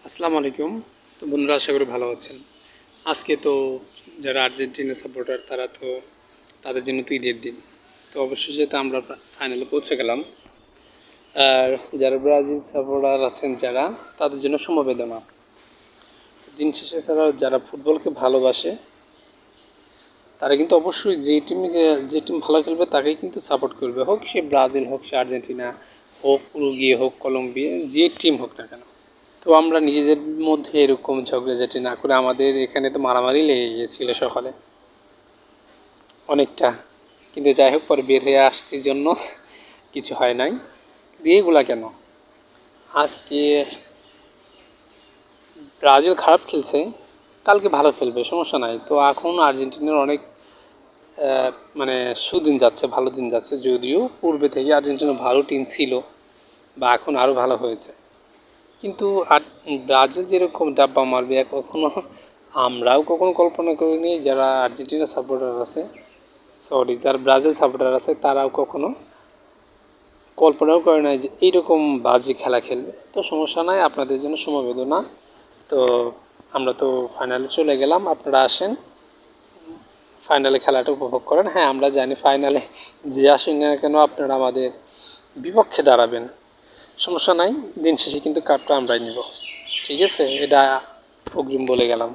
আসসালামু আলাইকুম। তো বন্ধুরা, আশা করি ভালো আছেন। আজকে তো যারা আর্জেন্টিনা সাপোর্টার তারা তো তাদের জন্য তো ঈদের দিন। তো অবশ্যই যেহেতু আমরা ফাইনালে পৌঁছে গেলাম, আর যারা ব্রাজিল সাপোর্টার আছেন যারা, তাদের জন্য সমবেদনা। দিন শেষে ছাড়া যারা ফুটবলকে ভালোবাসে তারা কিন্তু অবশ্যই যে টিম ভালো খেলবে তাকেই কিন্তু সাপোর্ট করবে, হোক সে ব্রাজিল, হোক সে আর্জেন্টিনা, হোক উরুগুয়ে, হোক কলম্বিয়া, যে টিম হোক না কেন। তো আমরা নিজেদের মধ্যে এরকম ঝগড়াঝাটি না করে, আমাদের এখানে তো মারামারি লেগে গিয়েছিল সকালে অনেকটা, কিন্তু যাই হোক পরে বের হয়ে আসছির জন্য কিছু হয় নাই। এগুলা কেন, আজকে ব্রাজিল খারাপ খেলছে, কালকে ভালো খেলবে, সমস্যা নাই। তো এখন আর্জেন্টিনার অনেক মানে সুদিন যাচ্ছে, ভালো দিন যাচ্ছে, যদিও পূর্বে থেকে আর্জেন্টিনা ভালো টিম ছিল বা এখন আরও ভালো হয়েছে। কিন্তু আর ব্রাজিল যেরকম ডাব্বা মারবে কখনো আমরাও কখনো কল্পনা করিনি। যারা আর্জেন্টিনা সাপোর্টার আছে, সরি যারা ব্রাজিল সাপোর্টার আছে, তারাও কখনো কল্পনাও করে নাই যে এইরকম বাজে খেলা খেলবে। তো সমস্যা নাই, আপনাদের জন্য সমবেদনা। তো আমরা তো ফাইনালে চলে গেলাম, আপনারা আসেন ফাইনালে খেলাটা উপভোগ করেন। হ্যাঁ, আমরা জানি ফাইনালে যে আসেন না কেন আপনারা আমাদের বিপক্ষে দাঁড়াবেন, সমস্যা নাই। দিন শেষে কিন্তু কাপটা আমরাই নিব, ঠিক আছে? এটা অগ্রিম বলে গেলাম।